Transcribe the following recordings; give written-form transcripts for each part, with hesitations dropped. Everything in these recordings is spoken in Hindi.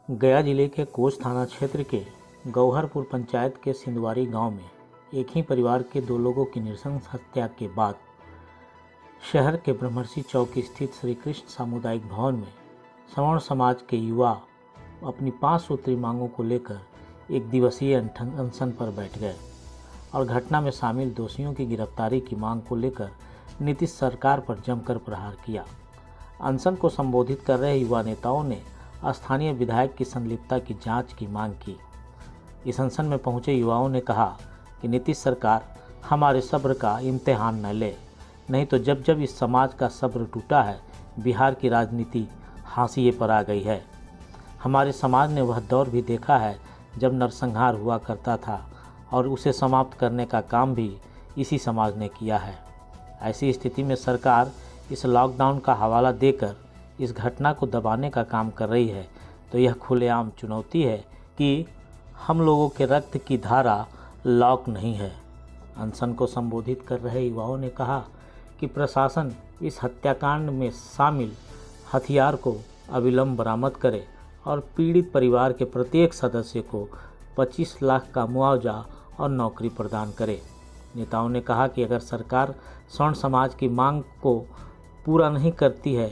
गया जिले के कोच थाना क्षेत्र के गौहरपुर पंचायत के सिंधवारी गांव में एक ही परिवार के दो लोगों की नृशंस हत्या के बाद शहर के ब्रह्मर्षि चौक स्थित श्री कृष्ण सामुदायिक भवन में सवर्ण समाज के युवा अपनी 5 सूत्री मांगों को लेकर एक दिवसीय अनशन पर बैठ गए और घटना में शामिल दोषियों की गिरफ्तारी की मांग को लेकर नीतीश सरकार पर जमकर प्रहार किया। अनशन को संबोधित कर रहे युवा नेताओं ने स्थानीय विधायक की संलिप्तता की जांच की मांग की। इस अनशन में पहुंचे युवाओं ने कहा कि नीतीश सरकार हमारे सब्र का इम्तिहान न ले, नहीं तो जब जब इस समाज का सब्र टूटा है, बिहार की राजनीति हाशिए पर आ गई है। हमारे समाज ने वह दौर भी देखा है जब नरसंहार हुआ करता था और उसे समाप्त करने का काम भी इसी समाज ने किया है। ऐसी स्थिति में सरकार इस लॉकडाउन का हवाला देकर इस घटना को दबाने का काम कर रही है, तो यह खुलेआम चुनौती है कि हम लोगों के रक्त की धारा लॉक नहीं है। अनशन को संबोधित कर रहे युवाओं ने कहा कि प्रशासन इस हत्याकांड में शामिल हथियार को अविलंब बरामद करे और पीड़ित परिवार के प्रत्येक सदस्य को 25 लाख का मुआवजा और नौकरी प्रदान करे। नेताओं ने कहा कि अगर सरकार सवर्ण समाज की मांग को पूरा नहीं करती है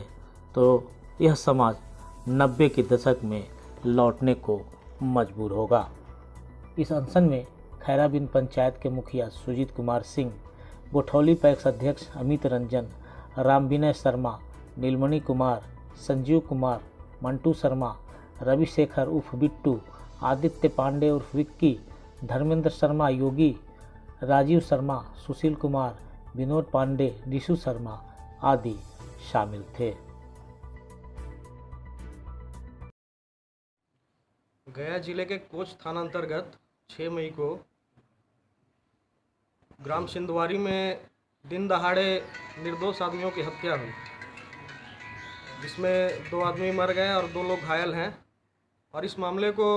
तो यह समाज 90 के दशक में लौटने को मजबूर होगा। इस अनशन में खैराबिन पंचायत के मुखिया सुजीत कुमार सिंह, गोठौली पैक्स अध्यक्ष अमित रंजन, राम विनय शर्मा, नीलमणि कुमार, संजीव कुमार, मंटू शर्मा, रवि शेखर उर्फ बिट्टू, आदित्य पांडे उर्फ विक्की, धर्मेंद्र शर्मा योगी, राजीव शर्मा, सुशील कुमार, विनोद पांडे, रिशु शर्मा आदि शामिल थे। गया जिले के कोच थाना अंतर्गत 6 मई को ग्राम सिंधवारी में दिन दहाड़े निर्दोष आदमियों की हत्या हुई, जिसमें 2 आदमी मर गए और 2 लोग घायल हैं। और इस मामले को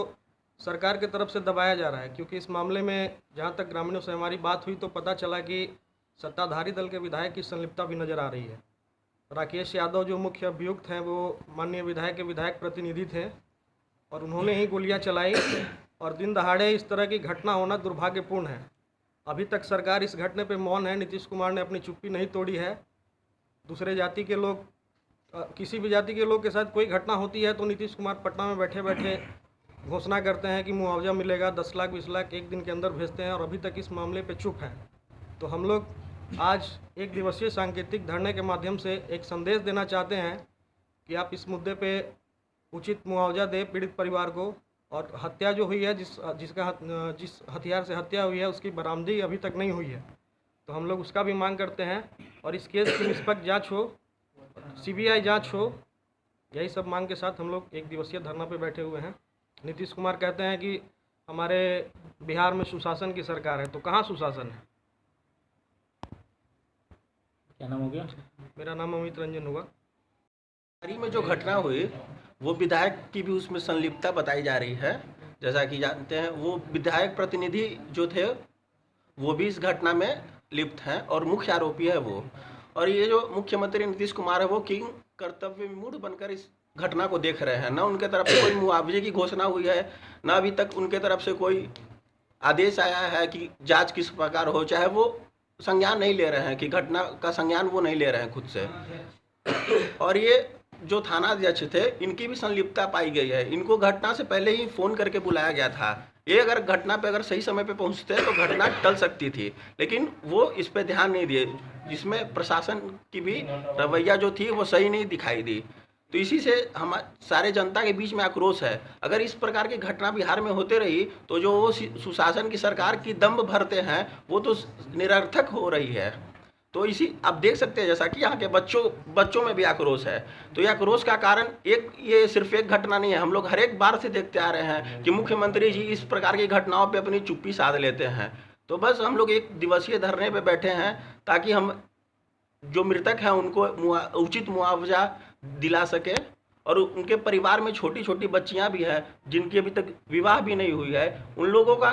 सरकार की तरफ से दबाया जा रहा है, क्योंकि इस मामले में जहां तक ग्रामीणों से हमारी बात हुई तो पता चला कि सत्ताधारी दल के विधायक की संलिप्तता भी नज़र आ रही है। राकेश यादव जो मुख्य अभियुक्त हैं वो माननीय विधायक के विधायक प्रतिनिधि थे और उन्होंने ही गोलियां चलाई और दिन दहाड़े इस तरह की घटना होना दुर्भाग्यपूर्ण है। अभी तक सरकार इस घटने पर मौन है। नीतीश कुमार ने अपनी चुप्पी नहीं तोड़ी है। दूसरे जाति के लोग, किसी भी जाति के लोग के साथ कोई घटना होती है तो नीतीश कुमार पटना में बैठे बैठे घोषणा करते हैं कि मुआवजा मिलेगा, 10 लाख 20 लाख एक दिन के अंदर भेजते हैं और अभी तक इस मामले पे चुप हैं। तो हम लोग आज एक दिवसीय सांकेतिक धरने के माध्यम से एक संदेश देना चाहते हैं कि आप इस मुद्दे पे उचित मुआवजा दें पीड़ित परिवार को, और हत्या जो हुई है, जिस हथियार से हत्या हुई है उसकी बरामदगी अभी तक नहीं हुई है, तो हम लोग उसका भी मांग करते हैं और इस केस की निष्पक्ष जाँच हो, CBI जाँच हो। यही सब मांग के साथ हम लोग एक दिवसीय धरना पे बैठे हुए हैं। नीतीश कुमार कहते हैं कि हमारे बिहार में सुशासन की सरकार है, तो कहाँ सुशासन है? क्या नाम हो गया? मेरा नाम अमित रंजन हुआ। में जो घटना हुई वो विधायक की भी उसमें संलिप्तता बताई जा रही है। जैसा कि जानते हैं वो विधायक प्रतिनिधि जो थे वो भी इस घटना में लिप्त हैं और मुख्य आरोपी है वो। और ये जो मुख्यमंत्री नीतीश कुमार है वो किंग कर्तव्य विमूढ़ बनकर इस घटना को देख रहे हैं। न उनके तरफ से कोई मुआवजे की घोषणा हुई है, न अभी तक उनके तरफ से कोई आदेश आया है कि जांच किस प्रकार हो, चाहे वो संज्ञान नहीं ले रहे हैं कि घटना का संज्ञान वो नहीं ले रहे हैं खुद से। और ये जो थाना अध्यक्ष थे इनकी भी संलिप्तता पाई गई है। इनको घटना से पहले ही फ़ोन करके बुलाया गया था। ये अगर घटना पे अगर सही समय पे पहुंचते तो घटना टल सकती थी, लेकिन वो इस पे ध्यान नहीं दिए, जिसमें प्रशासन की भी रवैया जो थी वो सही नहीं दिखाई दी। तो इसी से हम सारे जनता के बीच में आक्रोश है। अगर इस प्रकार की घटना बिहार में होते रही तो जो वो सुशासन की सरकार की दम्भ भरते हैं वो तो निरर्थक हो रही है। तो इसी आप देख सकते हैं जैसा कि यहाँ के बच्चों में भी आक्रोश है। तो ये आक्रोश का कारण ये सिर्फ एक घटना नहीं है। हम लोग हर एक बार से देखते आ रहे हैं कि मुख्यमंत्री जी इस प्रकार की घटनाओं पे अपनी चुप्पी साध लेते हैं। तो बस हम लोग एक दिवसीय धरने पे बैठे हैं ताकि हम जो मृतक हैं उनको उचित मुआवजा दिला सके, और उनके परिवार में छोटी छोटी बच्चियां भी हैं जिनकी अभी तक विवाह भी नहीं हुई है। उन लोगों का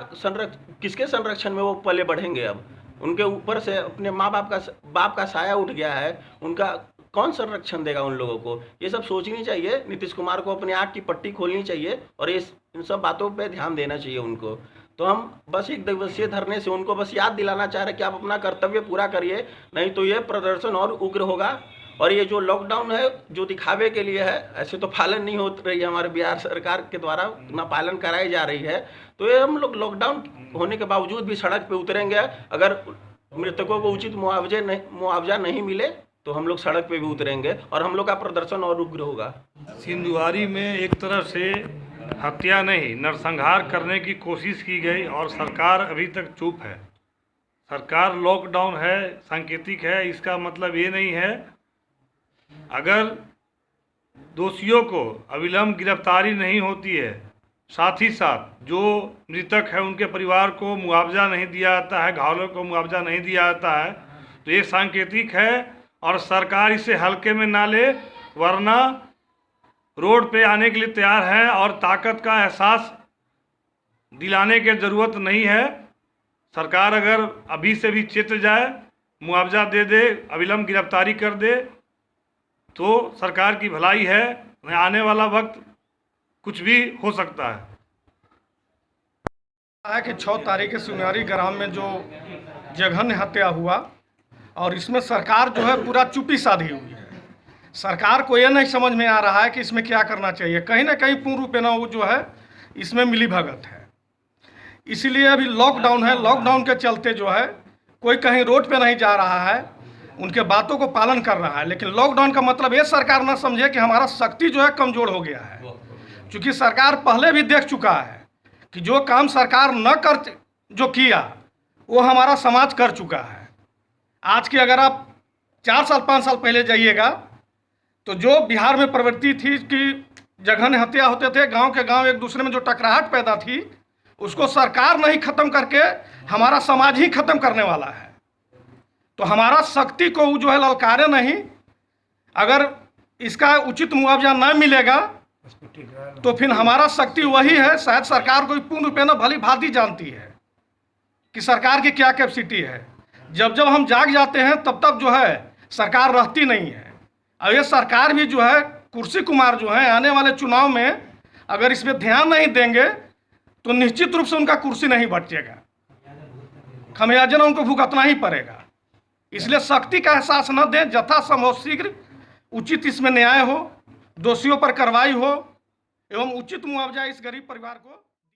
किसके संरक्षण में वो पले बढ़ेंगे? अब उनके ऊपर से अपने बाप का साया उठ गया है। उनका कौन संरक्षण देगा उन लोगों को? ये सब सोचनी चाहिए। नीतीश कुमार को अपनी आँख की पट्टी खोलनी चाहिए और इन सब बातों पे ध्यान देना चाहिए उनको। तो हम बस 1 दिवसीय धरने से उनको बस याद दिलाना चाह रहे हैं कि आप अपना कर्तव्य पूरा करिए, नहीं तो ये प्रदर्शन और उग्र होगा। और ये जो लॉकडाउन है जो दिखावे के लिए है, ऐसे तो पालन नहीं हो रही है हमारे बिहार सरकार के द्वारा, ना पालन कराई जा रही है। तो ये हम लोग लॉकडाउन होने के बावजूद भी सड़क पे उतरेंगे। अगर मृतकों को उचित मुआवजा नहीं मिले तो हम लोग सड़क पे भी उतरेंगे और हम लोग का प्रदर्शन और उग्र होगा। सिंधुआरी में एक तरह से हत्या नहीं, नरसंहार करने की कोशिश की गई और सरकार अभी तक चुप है। सरकार लॉकडाउन है, सांकेतिक है, इसका मतलब ये नहीं है। अगर दोषियों को अविलंब गिरफ्तारी नहीं होती है, साथ ही साथ जो मृतक है उनके परिवार को मुआवजा नहीं दिया जाता है, घायलों को मुआवजा नहीं दिया जाता है, तो ये सांकेतिक है और सरकार इसे हल्के में ना ले, वरना रोड पे आने के लिए तैयार है और ताकत का एहसास दिलाने की ज़रूरत नहीं है। सरकार अगर अभी से भी चेत जाए, मुआवजा दे दे, अविलंब गिरफ्तारी कर दे तो सरकार की भलाई है। आने वाला वक्त कुछ भी हो सकता है कि 6 तारीख के सिंधुआरी ग्राम में जो जघन्य हत्या हुआ और इसमें सरकार जो है पूरा चुप्पी साधी हुई है। सरकार को यह नहीं समझ में आ रहा है कि इसमें क्या करना चाहिए। कहीं ना कहीं पूर्ण रूपेण वो जो है इसमें मिलीभगत है। इसीलिए अभी लॉकडाउन है, लॉकडाउन के चलते जो है कोई कहीं रोड पे नहीं जा रहा है, उनके बातों को पालन कर रहा है। लेकिन लॉकडाउन का मतलब ये सरकार ना समझे कि हमारा शक्ति जो है कमज़ोर हो गया है, क्योंकि सरकार पहले भी देख चुका है कि जो काम सरकार न कर जो किया वो हमारा समाज कर चुका है। आज की अगर आप 4 साल 5 साल पहले जाइएगा तो जो बिहार में प्रवृत्ति थी कि जघन्य हत्या होते थे, गांव के गांव एक दूसरे में जो टकराहट पैदा थी, उसको सरकार नहीं खत्म करके हमारा समाज ही खत्म करने वाला है। तो हमारा शक्ति को जो है ललकारे नहीं। अगर इसका उचित मुआवजा न मिलेगा तो फिर हमारा शक्ति वही है। शायद सरकार को पूर्ण रूपेण भली भांति जानती है कि सरकार की क्या कैपेसिटी है। जब जब हम जाग जाते हैं तब तक जो है सरकार रहती नहीं है। और ये सरकार भी जो है कुर्सी कुमार जो है आने वाले चुनाव में अगर इस पर ध्यान नहीं देंगे तो निश्चित रूप से उनका कुर्सी नहीं बचेगा, खमियाजा उनको भुगतना ही पड़ेगा। इसलिए शक्ति का एहसास न दें, यथासंभव शीघ्र उचित इसमें न्याय हो, दोषियों पर कार्रवाई हो एवं उचित मुआवजा इस गरीब परिवार को